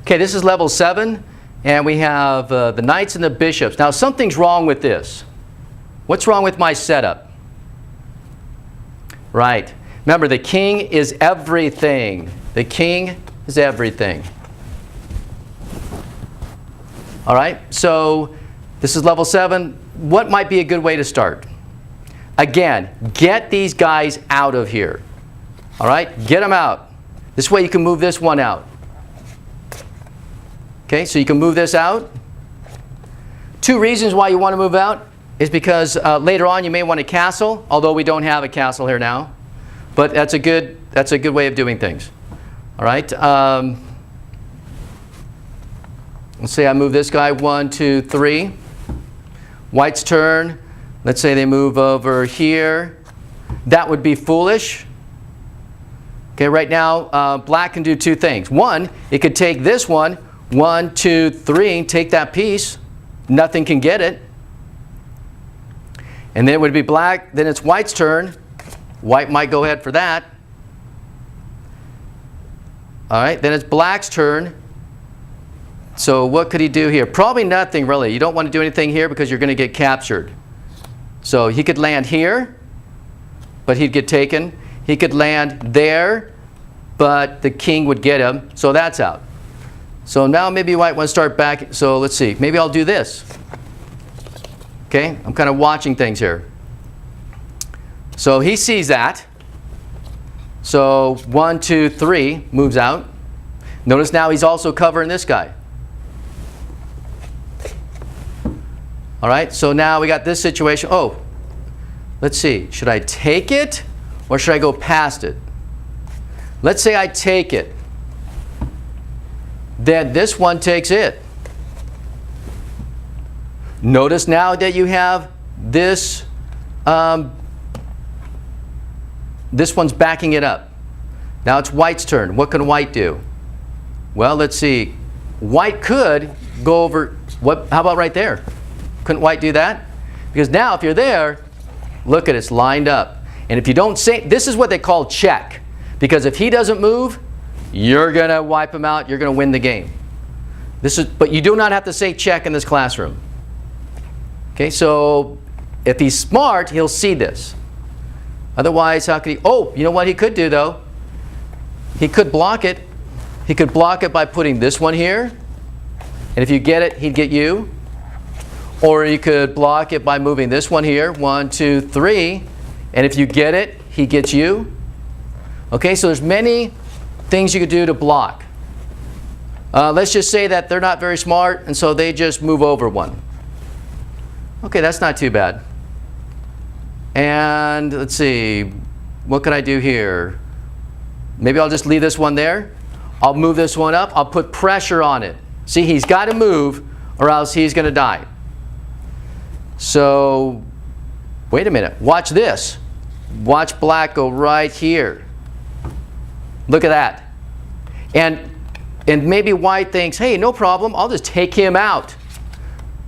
Okay, this is level 7, and we have the knights and the bishops. Now something's wrong with this. What's wrong with my setup? Right. Remember, the king is everything. The king is everything. All right, so this is level 7. What might be a good way to start? Again, get these guys out of here. All right, get them out. This way you can move this one out. Okay, so you can move this out. 2 reasons why you want to move out is because later on you may want a castle, although we don't have a castle here now. But that's a good way of doing things. All right. Let's say I move this guy 1, 2, 3. White's turn. Let's say they move over here. That would be foolish. Okay, right now black can do 2 things. One, it could take this one, 1, 2, 3, take that piece. Nothing can get it. And then it would be black. Then it's white's turn. White might go ahead for that. All right, then it's black's turn. So what could he do here? Probably nothing really. You don't want to do anything here because you're going to get captured. So he could land here, but he'd get taken. He could land there, but the king would get him. So that's out. So now maybe you might want to start back. So let's see. Maybe I'll do this. Okay, I'm kind of watching things here. So he sees that. So 1, 2, 3 moves out. Notice now he's also covering this guy. All right, so now we got this situation. Oh, let's see. Should I take it or should I go past it? Let's say I take it. Then this one takes it. Notice now that you have this. This one's backing it up. Now it's white's turn. What can white do? Well, let's see. White could go over. How about right there? Couldn't white do that? Because now if you're there, look at it, it's lined up. And if you don't say, this is what they call check. Because if he doesn't move, you're going to wipe him out. You're going to win the game. But you do not have to say check in this classroom. Okay, so if he's smart, he'll see this. Otherwise, how could he? Oh, you know what he could do though? He could block it. He could block it by putting this one here. And if you get it, he'd get you. Or you could block it by moving this one here. 1, 2, 3. And if you get it, he gets you. Okay, so there's many things you could do to block. Let's just say that they're not very smart, and so they just move over one. Okay, that's not too bad. And let's see, what can I do here? Maybe I'll just leave this one there. I'll move this one up. I'll put pressure on it. See, he's got to move or else he's going to die. So, wait a minute. Watch this. Watch black go right here. Look at that. And maybe white thinks, hey, no problem. I'll just take him out.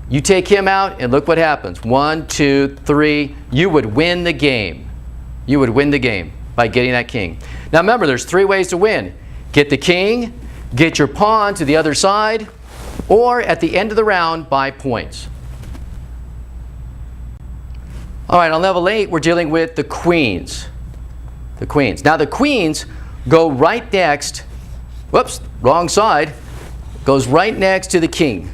You take him out, and look what happens. 1, 2, 3. You would win the game. You would win the game by getting that king. Now remember, there's 3 ways to win. Get the king, get your pawn to the other side, or at the end of the round, buy points. All right, on level 8, we're dealing with the queens. The queens. Now the queens go right next, whoops, wrong side, goes right next to the king.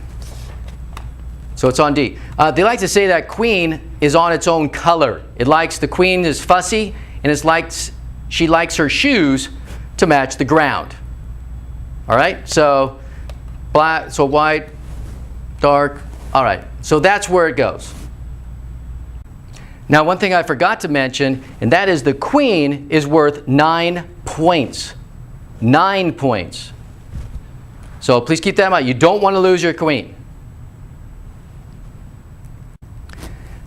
So it's on D. They like to say that queen is on its own color. The queen is fussy, and she likes her shoes to match the ground. All right, so black, so white, dark. All right, so that's where it goes. Now, one thing I forgot to mention, and that is the queen is worth 9 points. 9 points. So please keep that in mind. You don't want to lose your queen.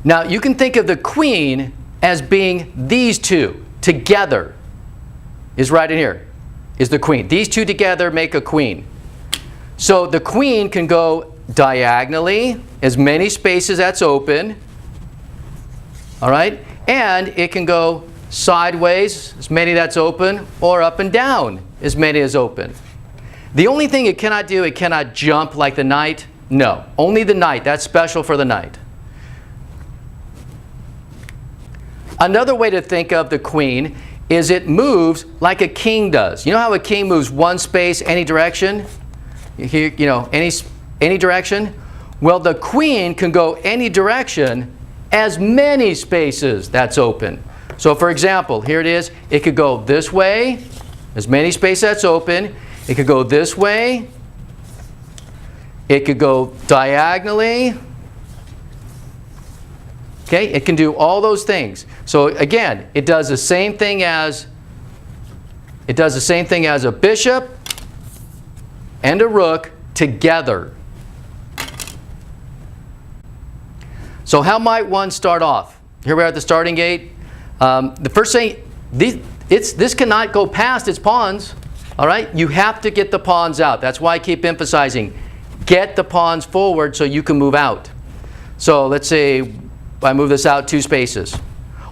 Now, you can think of the queen as being these two together. Is right in here, is the queen. These two together make a queen. So the queen can go diagonally, as many spaces that's open. All right? And it can go sideways, as many that's open, or up and down, as many as open. The only thing it cannot do, it cannot jump like the knight. No, only the knight. That's special for the knight. Another way to think of the queen is it moves like a king does. You know how a king moves one space any direction? Here, you know, any direction? Well, the queen can go any direction as many spaces that's open. So for example, here it is. It could go this way, as many spaces that's open. It could go this way. It could go diagonally. Okay, it can do all those things. So again, it does the same thing as a bishop and a rook together. So how might one start off? Here we are at the starting gate. The first thing, this cannot go past its pawns. All right, you have to get the pawns out. That's why I keep emphasizing, get the pawns forward so you can move out. So let's say I move this out 2 spaces.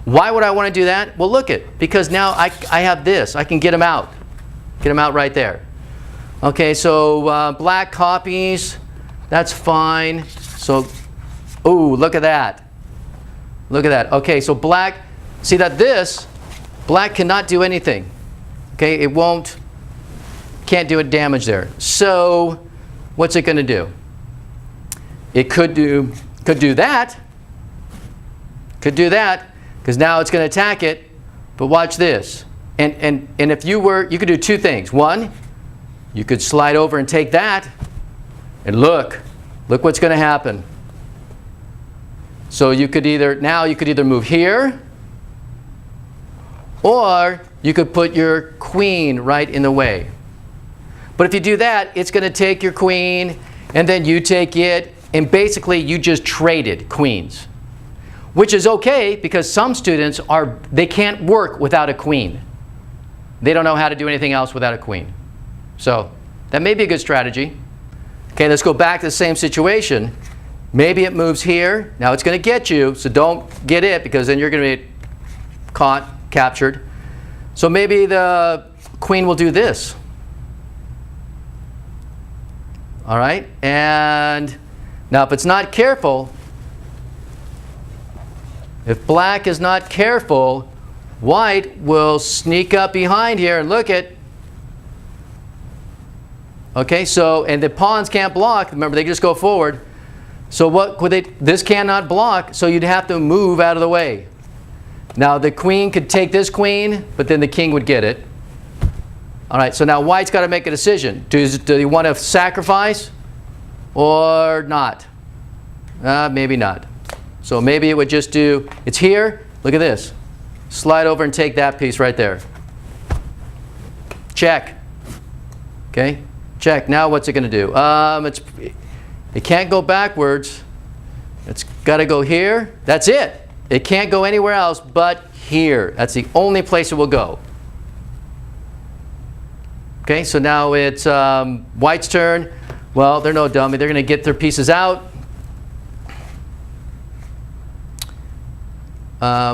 Why would I want to do that? Well, look it, because now I have this. I can get them out. Get them out right there. Okay, so black copies. That's fine. So, ooh, look at that. Look at that. Okay, so black, see that black cannot do anything. Okay, it can't do it damage there. So, what's it going to do? It could do that. Could do that, because now it's going to attack it. But watch this. And if you could do 2 things. One, you could slide over and take that. And look what's going to happen. So you could either move here, or you could put your queen right in the way. But if you do that, it's going to take your queen, and then you take it, and basically you just traded queens. Which is okay, because some students they can't work without a queen. They don't know how to do anything else without a queen. So that may be a good strategy. Okay, let's go back to the same situation. Maybe it moves here. Now it's going to get you, so don't get it, because then you're going to be caught, captured. So maybe the queen will do this. All right, and now if it's not careful, if black is not careful, white will sneak up behind here and look at. Okay, so, and the pawns can't block. Remember, they just go forward. So what would this cannot block, so you'd have to move out of the way. Now the queen could take this queen, but then the king would get it. All right, so now white's got to make a decision. Do you want to sacrifice or not? Maybe not. So maybe it would just do, it's here, look at this. Slide over and take that piece right there. Check. Okay, check. Now what's it going to do? It can't go backwards. It's got to go here. That's it. It can't go anywhere else but here. That's the only place it will go. Okay, so now it's white's turn. Well, they're no dummy. They're going to get their pieces out.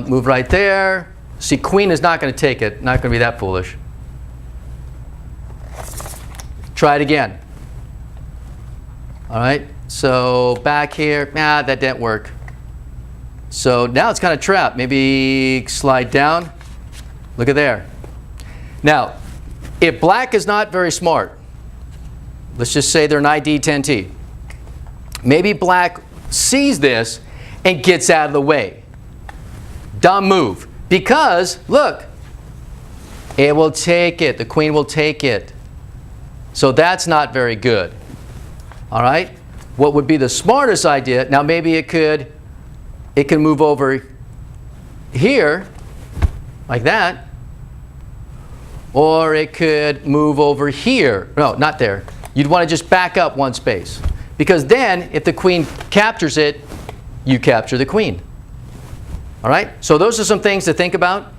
Move right there. See, queen is not going to take it. Not going to be that foolish. Try it again. All right, so back here. That didn't work. So now it's kind of trapped. Maybe slide down. Look at there. Now, if black is not very smart, let's just say they're an ID 10T. Maybe black sees this and gets out of the way. Dumb move. Because, look, it will take it. The queen will take it. So that's not very good. All right? What would be the smartest idea? Now maybe it can move over here, like that. Or it could move over here. No, not there. You'd want to just back up 1 space. Because then, if the queen captures it, you capture the queen. All right? So those are some things to think about.